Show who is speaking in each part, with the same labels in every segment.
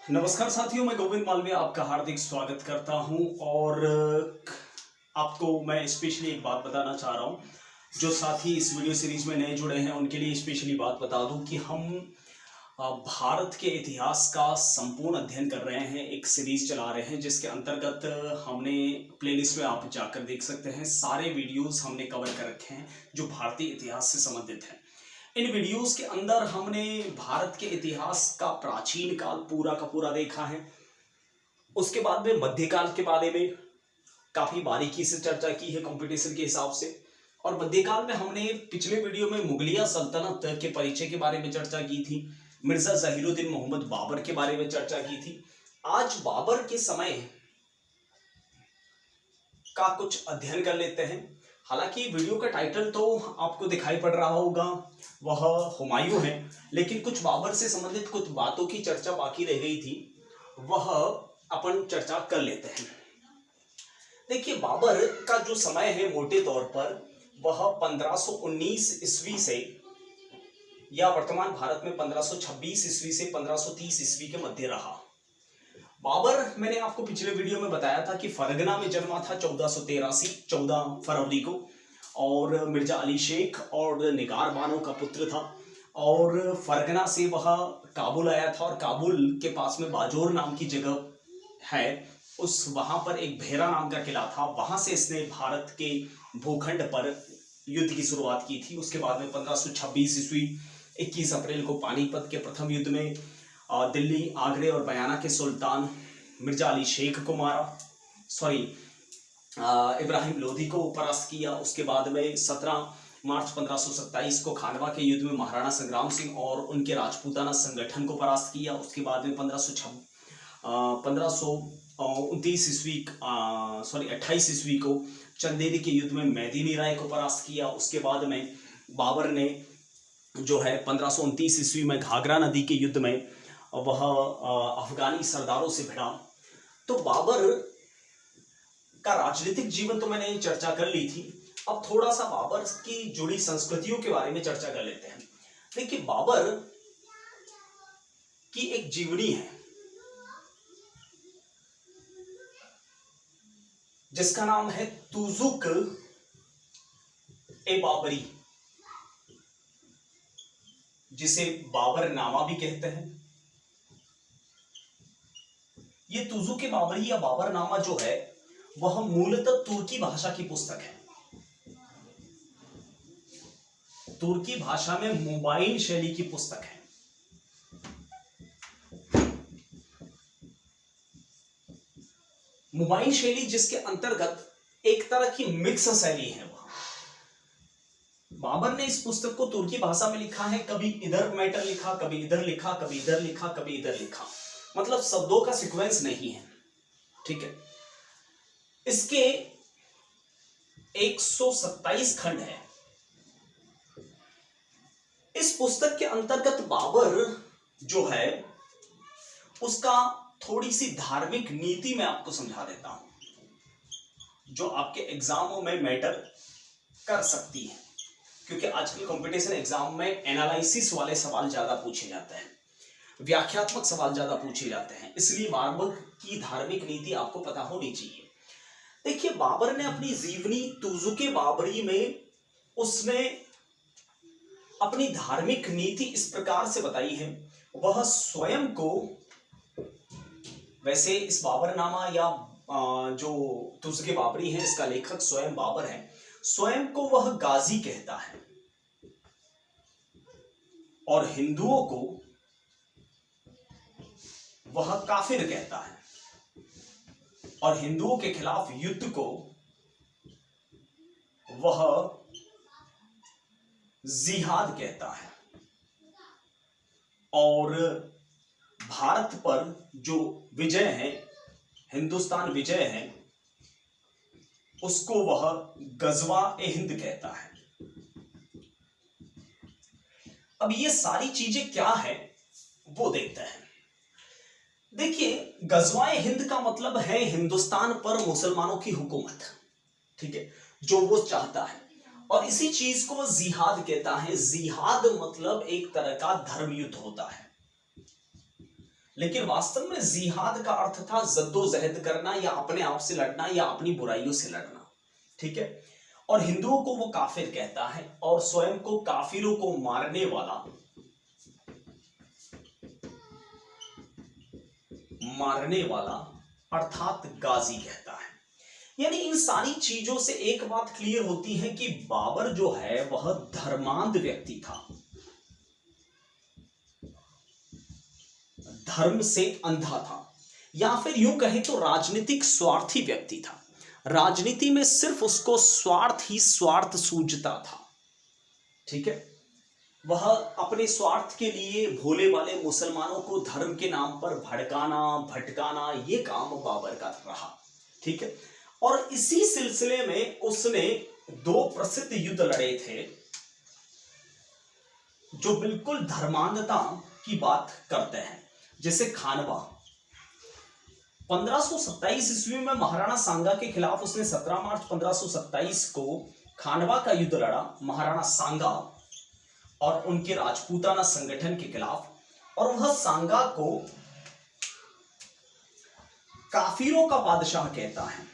Speaker 1: नमस्कार साथियों, मैं गोविंद मालवीय आपका हार्दिक स्वागत करता हूं और आपको मैं स्पेशली एक बात बताना चाह रहा हूं। जो साथी इस वीडियो सीरीज में नए जुड़े हैं उनके लिए स्पेशली बात बता दूं कि हम भारत के इतिहास का संपूर्ण अध्ययन कर रहे हैं। एक सीरीज चला रहे हैं जिसके अंतर्गत हमने प्लेलिस्ट में आप जाकर देख सकते हैं, सारे वीडियोस हमने कवर कर रखे हैं जो भारतीय इतिहास से संबंधित हैं। इन वीडियोस के अंदर हमने भारत के इतिहास का प्राचीन काल पूरा का पूरा देखा है। उसके बाद में मध्यकाल के बारे में काफी बारीकी से चर्चा की है कंपटीशन के हिसाब से। और मध्यकाल में हमने पिछले वीडियो में मुगलिया सल्तनत के परिचय के बारे में चर्चा की थी, मिर्जा जहीरुद्दीन मोहम्मद बाबर के बारे में चर्चा की थी। आज बाबर के समय का कुछ अध्ययन कर लेते हैं। हालांकि वीडियो का टाइटल तो आपको दिखाई पड़ रहा होगा, वह हुमायूं है, लेकिन कुछ बाबर से संबंधित कुछ बातों की चर्चा बाकी रह गई थी, वह अपन चर्चा कर लेते हैं। देखिए, बाबर का जो समय है मोटे तौर पर वह 1519 ईस्वी से या वर्तमान भारत में 1526 ईस्वी से 1530 ईस्वी के मध्य रहा। बाबर, मैंने आपको पिछले वीडियो में बताया था कि फरगना में जन्मा था 14 फरवरी को, और मिर्जा अली शेख और निगार बानो का पुत्र था। और फरगना से वह काबुल आया था, और काबुल के पास में बाजोर नाम की जगह है, उस वहां पर एक भेरा नाम का किला था, वहां से इसने भारत के भूखंड पर युद्ध की शुरुआत की थी। उसके बाद में 1526 ईस्वी 21 अप्रैल को पानीपत के प्रथम युद्ध में दिल्ली, आगरे और बयाना के सुल्तान मिर्जा अली शेख को मारा, इब्राहिम लोधी को परास्त किया। उसके बाद में 17 मार्च 1527 को खानवा के युद्ध में महाराणा संग्राम सिंह और उनके राजपूताना संगठन को परास्त किया। उसके बाद में 1529 ईस्वी को चंदेरी के युद्ध में मेदिनी राय को परास्त किया। उसके बाद में बाबर ने जो है 1529 ईस्वी में घाघरा नदी के युद्ध में वह अफगानी सरदारों से भिड़ा। तो बाबर का राजनीतिक जीवन तो मैंने चर्चा कर ली थी। अब थोड़ा सा बाबर की जुड़ी संस्कृतियों के बारे में चर्चा कर लेते हैं। देखिए, बाबर की एक जीवनी है जिसका नाम है तुजुक ए बाबरी, जिसे बाबर नामा भी कहते हैं। ये तुजुक ए बाबरी या बाबर नामा जो है वह मूलतः तुर्की भाषा की पुस्तक है। तुर्की भाषा में मुबाइन शैली की पुस्तक है। मुबाइन शैली जिसके अंतर्गत एक तरह की मिक्स शैली है। वह बाबर ने इस पुस्तक को तुर्की भाषा में लिखा है, कभी इधर मैटर लिखा, कभी इधर लिखा, कभी इधर लिखा, कभी इधर लिखा, मतलब शब्दों का सीक्वेंस नहीं है। ठीक है, इसके 127 खंड है। इस पुस्तक के अंतर्गत बाबर जो है उसका थोड़ी सी धार्मिक नीति मैं आपको समझा देता हूं, जो आपके एग्जामों में मैटर कर सकती है, क्योंकि आजकल कंपटीशन एग्जाम में एनालिसिस वाले सवाल ज्यादा पूछे जाते हैं, व्याख्यात्मक सवाल ज्यादा पूछे जाते हैं, इसलिए बाबर की धार्मिक नीति आपको पता होनी चाहिए। देखिए, बाबर ने अपनी जीवनी तुजुके बाबरी में उसने अपनी धार्मिक नीति इस प्रकार से बताई है। वह स्वयं को, वैसे इस बाबरनामा या जो तुजुके बाबरी है इसका लेखक स्वयं बाबर है, स्वयं को वह गाजी कहता है और हिंदुओं को वह काफिर कहता है, और हिंदुओं के खिलाफ युद्ध को वह जिहाद कहता है, और भारत पर जो विजय है, हिंदुस्तान विजय है, उसको वह गजवा ए हिंद कहता है। अब ये सारी चीजें क्या है वो देखते हैं। देखिए, गजवाए हिंद का मतलब है हिंदुस्तान पर मुसलमानों की हुकूमत, ठीक है, जो वो चाहता है, और इसी चीज को वो जिहाद कहता है। जिहाद मतलब एक तरह का धर्म युद्ध होता है। लेकिन वास्तव में जिहाद का अर्थ था जद्दोजहद करना या अपने आप से लड़ना या अपनी बुराइयों से लड़ना। ठीक है, और हिंदुओं को वो काफिर कहता है और स्वयं को काफिरों को मारने वाला अर्थात गाजी कहता है। यानी इन सारी चीजों से एक बात क्लियर होती है कि बाबर जो है वह धर्मांध व्यक्ति था, धर्म से अंधा था, या फिर यूं कहें तो राजनीतिक स्वार्थी व्यक्ति था। राजनीति में सिर्फ उसको स्वार्थ ही स्वार्थ सूझता था। ठीक है, वह अपने स्वार्थ के लिए भोले वाले मुसलमानों को धर्म के नाम पर भटकाना ये काम बाबर का रहा। ठीक है, और इसी सिलसिले में उसने 2 प्रसिद्ध युद्ध लड़े थे जो बिल्कुल धर्मांधता की बात करते हैं। जैसे खानवा 1527 ईस्वी में महाराणा सांगा के खिलाफ उसने 17 मार्च 1527 को खानवा का युद्ध लड़ा महाराणा सांगा और उनके राजपूताना संगठन के खिलाफ, और वह सांगा को काफिरों का बादशाह कहता है।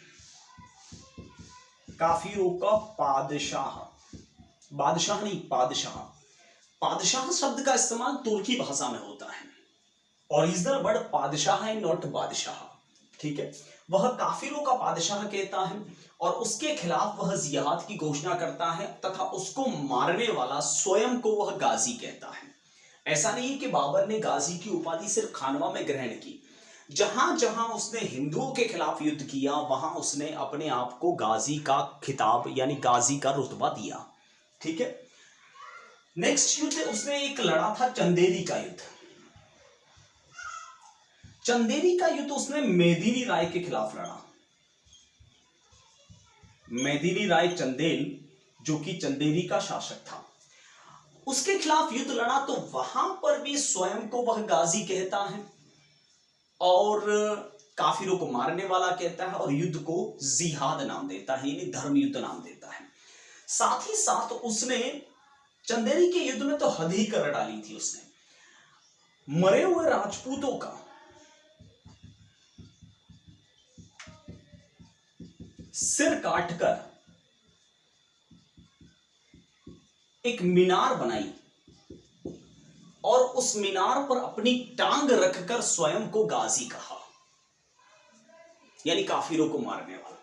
Speaker 1: काफिरों का बादशाह नहीं, पादशाह शब्द का इस्तेमाल तुर्की भाषा में होता है। ओरिजिनल वर्ड पादशाह है, नॉट बादशाह। ठीक है, वह काफिरों का बादशाह कहता है और उसके खिलाफ वह जिहाद की घोषणा करता है तथा उसको मारने वाला स्वयं को वह गाजी कहता है। ऐसा नहीं कि बाबर ने गाजी की उपाधि सिर्फ खानवा में ग्रहण की, जहां जहां उसने हिंदुओं के खिलाफ युद्ध किया वहां उसने अपने आप को गाजी का खिताब यानी गाजी का रुतबा दिया। ठीक है, नेक्स्ट युद्ध उसने एक लड़ा था चंदेरी का युद्ध। चंदेरी का युद्ध उसने मेदिनी राय के खिलाफ लड़ा। मेदिनी राय चंदेल जो कि चंदेरी का शासक था, उसके खिलाफ युद्ध लड़ा, तो वहां पर भी स्वयं को वह गाजी कहता है और काफिरों को मारने वाला कहता है और युद्ध को जिहाद नाम देता है, यानी धर्म युद्ध नाम देता है। साथ ही साथ उसने चंदेरी के युद्ध में तो हद ही कर डाली थी। उसने मरे हुए राजपूतों का सिर काटकर एक मीनार बनाई और उस मीनार पर अपनी टांग रखकर स्वयं को गाजी कहा, यानी काफिरों को मारने वाला।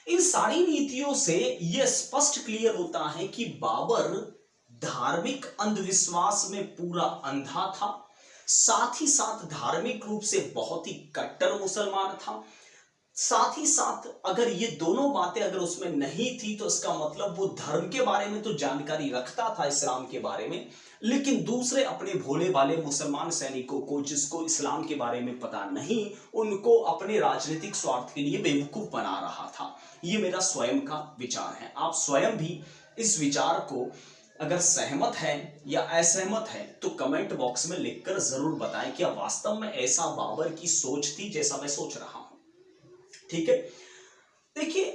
Speaker 1: इन सारी नीतियों से यह स्पष्ट क्लियर होता है कि बाबर धार्मिक अंधविश्वास में पूरा अंधा था, साथ ही साथ धार्मिक रूप से बहुत ही कट्टर मुसलमान था। साथ ही साथ अगर ये दोनों बातें अगर उसमें नहीं थी तो इसका मतलब वो धर्म के बारे में तो जानकारी रखता था, इस्लाम के बारे में, लेकिन दूसरे अपने भोले भाले मुसलमान सैनिकों को जिसको इस्लाम के बारे में पता नहीं, उनको अपने राजनीतिक स्वार्थ के लिए बेवकूफ बना रहा था। ये मेरा स्वयं का विचार है। आप स्वयं भी इस विचार को अगर सहमत है या असहमत है तो कमेंट बॉक्स में लिखकर जरूर बताएं कि वास्तव में ऐसा बाबर की सोच थी जैसा मैं सोच रहा हूं। ठीक है, देखिए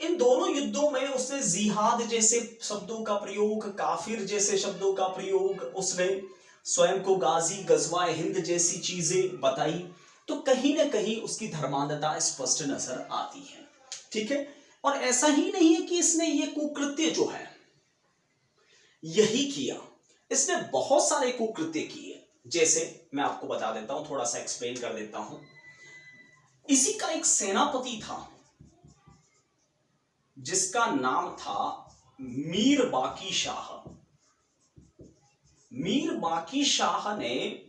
Speaker 1: इन दोनों युद्धों में उसने जिहाद जैसे शब्दों का प्रयोग, काफिर जैसे शब्दों का प्रयोग, उसने स्वयं को गाजी, गजवाए हिंद जैसी चीजें बताई, तो कहीं ना कहीं उसकी धर्मांधता स्पष्ट नजर आती है। ठीक है, और ऐसा ही नहीं है कि इसने ये कुकृत्य जो है यही किया, इसने बहुत सारे कुकृत्य किए। जैसे मैं आपको बता देता हूं, थोड़ा सा एक्सप्लेन कर देता हूं। इसी का एक सेनापति था जिसका नाम था मीर बाकी शाह। मीर बाकी शाह ने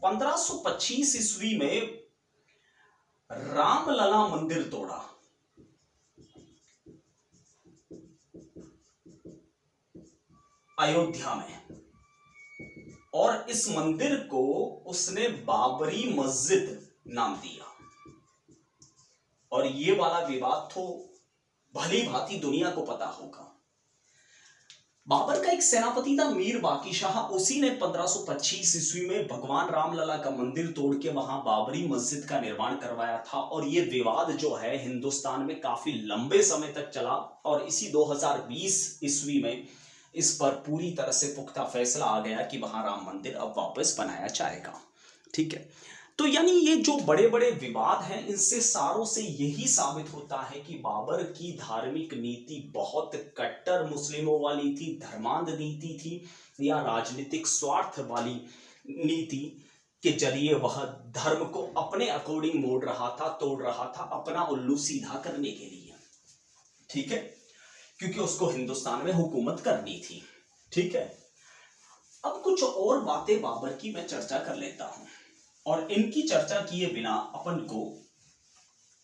Speaker 1: 1525 ईस्वी में रामलला मंदिर तोड़ा। अयोध्या में, और इस मंदिर को उसने बाबरी मस्जिद नाम दिया। और ये वाला विवाद तो भली भांति दुनिया को पता होगा। बाबर का एक सेनापति था मीर बाकी शाह, उसी ने 1525 ईस्वी में भगवान रामलला का मंदिर तोड़ के वहां बाबरी मस्जिद का निर्माण करवाया था। और ये विवाद जो है हिंदुस्तान में काफी लंबे समय तक चला और इसी 2020 ईस्वी में इस पर पूरी तरह से पुख्ता फैसला आ गया कि वहां राम मंदिर अब वापस बनाया जाएगा। ठीक है, तो यानी ये जो बड़े बड़े विवाद हैं, इनसे सारों से यही साबित होता है कि बाबर की धार्मिक नीति बहुत कट्टर मुस्लिमों वाली थी, धर्मांध नीति थी, या राजनीतिक स्वार्थ वाली नीति के जरिए वह धर्म को अपने अकॉर्डिंग मोड़ रहा था, तोड़ रहा था, अपना उल्लू सीधा करने के लिए। ठीक है, क्योंकि उसको हिंदुस्तान में हुकूमत करनी थी। ठीक है, अब कुछ और बातें बाबर की मैं चर्चा कर लेता हूं, और इनकी चर्चा किए बिना अपन को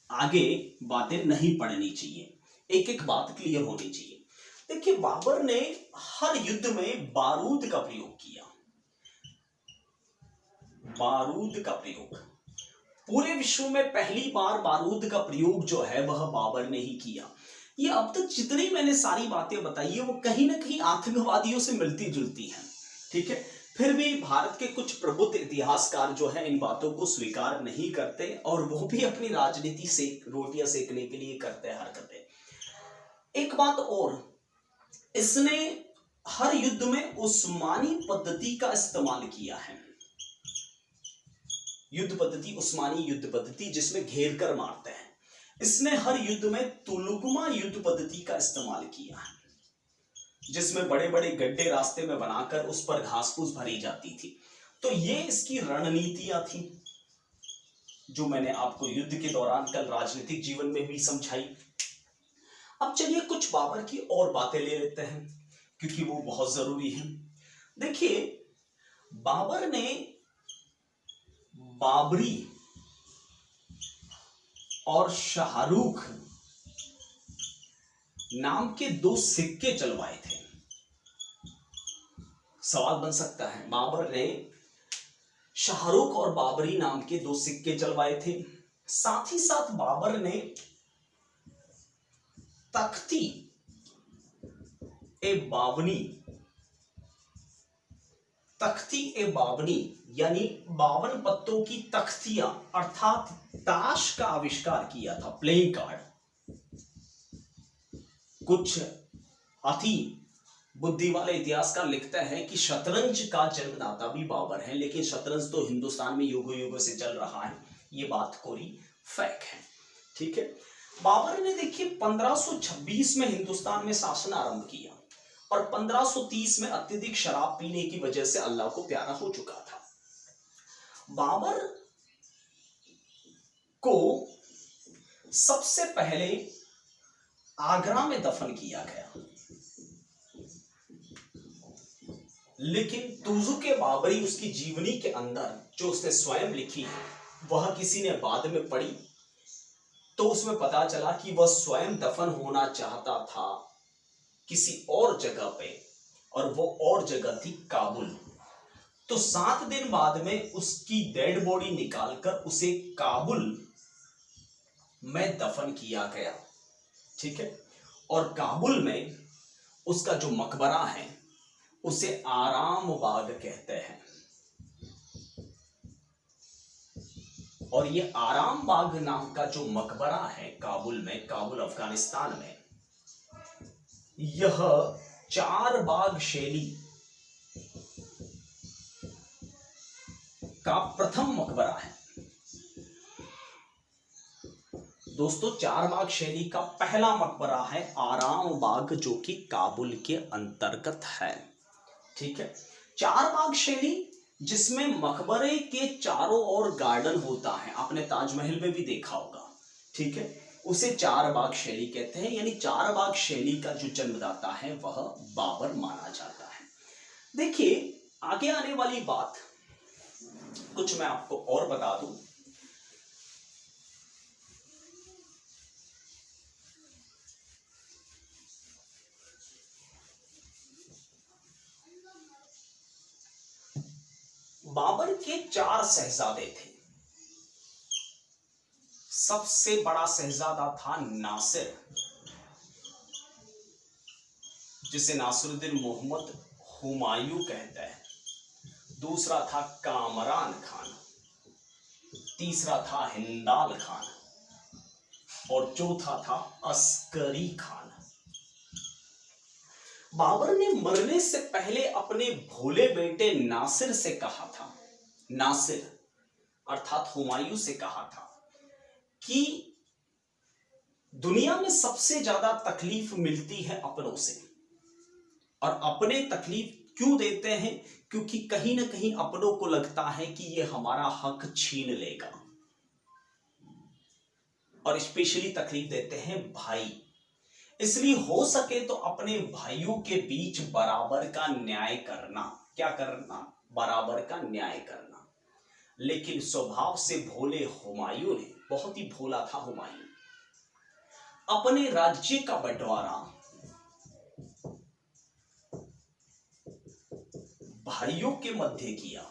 Speaker 1: आगे बातें नहीं पढ़नी चाहिए, एक एक बात क्लियर होनी चाहिए। देखिए, बाबर ने हर युद्ध में बारूद का प्रयोग किया। बारूद का प्रयोग पूरे विश्व में पहली बार बारूद का प्रयोग जो है वह बाबर ने ही किया। ये अब तक जितनी मैंने सारी बातें बताई है वो कहीं ना कहीं आतंकवादियों से मिलती जुलती हैं। ठीक है, फिर भी भारत के कुछ प्रबुद्ध इतिहासकार जो है इन बातों को स्वीकार नहीं करते, और वो भी अपनी राजनीति से रोटियां सेकने के लिए करते हैं हरकतें। एक बात और, इसने हर युद्ध में उस्मानी पद्धति का इस्तेमाल किया है। युद्ध पद्धति, उस्मानी युद्ध पद्धति, जिसमें घेर कर मारते हैं। इसने हर युद्ध में तुलुगमा युद्ध पद्धति का इस्तेमाल किया है, जिसमें बड़े बड़े गड्ढे रास्ते में बनाकर उस पर घास फूस भरी जाती थी। तो ये इसकी रणनीतियां थी, जो मैंने आपको युद्ध के दौरान कल राजनीतिक जीवन में भी समझाई। अब चलिए कुछ बाबर की और बातें ले लेते हैं, क्योंकि वो बहुत जरूरी है। देखिए, बाबर ने बाबरी और शाहरुख नाम के 2 सिक्के चलवाए थे। सवाल बन सकता है, बाबर ने शाहरुख और बाबरी नाम के 2 सिक्के चलवाए थे। साथ ही साथ बाबर ने तख्ती ए बावनी, तख्ती ए बावनी यानी 52 पत्तों की तख्तियां अर्थात ताश का आविष्कार किया था, प्लेइंग कार्ड। कुछ अति बुद्धि वाले इतिहासकार लिखते हैं कि शतरंज का जन्मदाता भी बाबर है, लेकिन शतरंज तो हिंदुस्तान में युगों युगों से चल रहा है, ये बात कोरी फेक है। ठीक है, बाबर ने देखिए 1526 में हिंदुस्तान में शासन आरंभ किया, और 1530 में अत्यधिक शराब पीने की वजह से अल्लाह को प्यारा हो चुका था। बाबर को सबसे पहले आगरा में दफन किया गया, लेकिन तुजुक बाबरी, उसकी जीवनी के अंदर जो उसने स्वयं लिखी है, वह किसी ने बाद में पढ़ी तो उसमें पता चला कि वह स्वयं दफन होना चाहता था किसी और जगह पे, और वो और जगह थी काबुल। तो 7 दिन बाद में उसकी डेड बॉडी निकालकर उसे काबुल में दफन किया गया। ठीक है, और काबुल में उसका जो मकबरा है उसे आराम बाग कहते हैं, और ये आराम बाग नाम का जो मकबरा है काबुल में, काबुल अफगानिस्तान में, यह 4 बाग शैली का प्रथम मकबरा है। दोस्तों, 4 बाग शैली का पहला मकबरा है आराम बाग, जो कि काबुल के अंतर्गत है। ठीक है, 4 बाग शैली जिसमें मकबरे के चारों ओर गार्डन होता है, आपने ताजमहल में भी देखा होगा। ठीक है, उसे 4 बाग शैली कहते हैं, यानी 4 बाग शैली का जो जन्मदाता है वह बाबर माना जाता है। देखिए, आगे आने वाली बात कुछ मैं आपको और बता दूं। बाबर के 4 शहजादे थे। सबसे बड़ा शहजादा था नासिर, जिसे नासिरुद्दीन मोहम्मद हुमायूं कहते हैं। दूसरा था कामरान खान, तीसरा था हिंदाल खान, और चौथा था अस्करी खान। बाबर ने मरने से पहले अपने भोले बेटे नासिर से कहा था, नासिर, अर्थात हुमायूं से कहा था कि दुनिया में सबसे ज्यादा तकलीफ मिलती है अपनों से, और अपने तकलीफ क्यों देते हैं? क्योंकि कहीं ना कहीं अपनों को लगता है कि ये हमारा हक छीन लेगा, और स्पेशली तकलीफ देते हैं भाई। इसलिए हो सके तो अपने भाइयों के बीच बराबर का न्याय करना। क्या करना? बराबर का न्याय करना। लेकिन स्वभाव से भोले हुमायूं ने, बहुत ही भोला था हुमायूं, अपने राज्य का बंटवारा भाइयों के मध्य किया।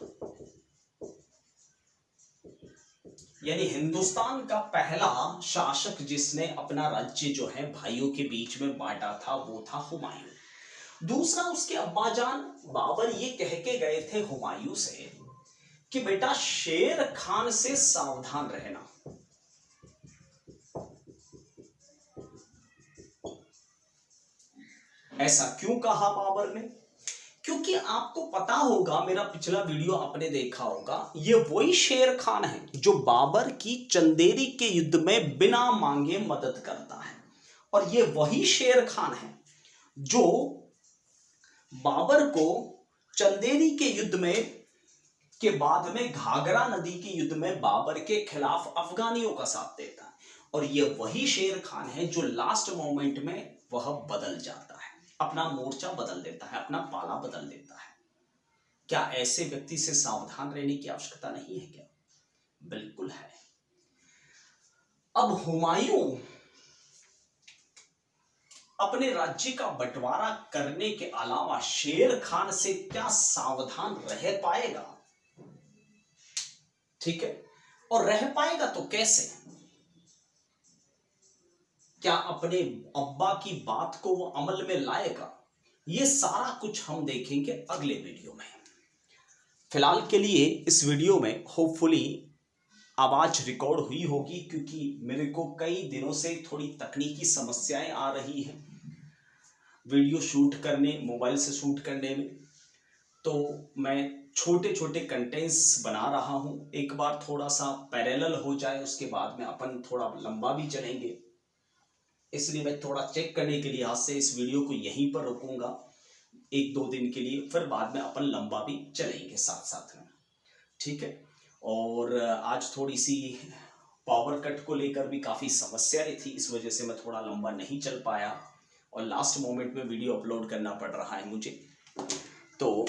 Speaker 1: यानी हिंदुस्तान का पहला शासक जिसने अपना राज्य जो है भाइयों के बीच में बांटा था वो था हुमायूं। दूसरा, उसके अब्बाजान बाबर ये कह के गए थे हुमायूं से कि बेटा शेर खान से सावधान रहना। ऐसा क्यों कहा बाबर ने? क्योंकि आपको पता होगा, मेरा पिछला वीडियो आपने देखा होगा, ये वही शेर खान है जो बाबर की चंदेरी के युद्ध में बिना मांगे मदद करता है, और ये वही शेर खान है जो बाबर को चंदेरी के युद्ध में के बाद में घाघरा नदी के युद्ध में बाबर के खिलाफ अफगानियों का साथ देता है, और ये वही शेर खान है जो लास्ट मोमेंट में वह बदल जाता है, अपना मोर्चा बदल देता है, अपना पाला बदल देता है। क्या ऐसे व्यक्ति से सावधान रहने की आवश्यकता नहीं है क्या? बिल्कुल है। अब हुमायूं अपने राज्य का बंटवारा करने के अलावा शेर खान से क्या सावधान रह पाएगा? ठीक है, और रह पाएगा तो कैसे? क्या अपने अब्बा की बात को वो अमल में लाएगा? ये सारा कुछ हम देखेंगे अगले वीडियो में। फिलहाल के लिए इस वीडियो में होपफुली आवाज रिकॉर्ड हुई होगी, क्योंकि मेरे को कई दिनों से थोड़ी तकनीकी समस्याएं आ रही हैं वीडियो शूट करने, मोबाइल से शूट करने में। तो मैं छोटे छोटे कंटेंट्स बना रहा हूं, एक बार थोड़ा सा पैरेलल हो जाए, उसके बाद में अपन थोड़ा लंबा भी चलेंगे। इसलिए मैं थोड़ा चेक करने के लिए आज से इस वीडियो को यहीं पर रुकूंगा 1-2 दिन के लिए, फिर बाद में अपन लंबा भी चलेंगे साथ साथ में। ठीक है, और आज थोड़ी सी पावर कट को लेकर भी काफ़ी समस्याएं थी, इस वजह से मैं थोड़ा लंबा नहीं चल पाया, और लास्ट मोमेंट में वीडियो अपलोड करना पड़ रहा है मुझे। तो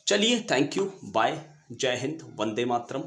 Speaker 1: चलिए, थैंक यू, बाय, जय हिंद, वंदे मातरम।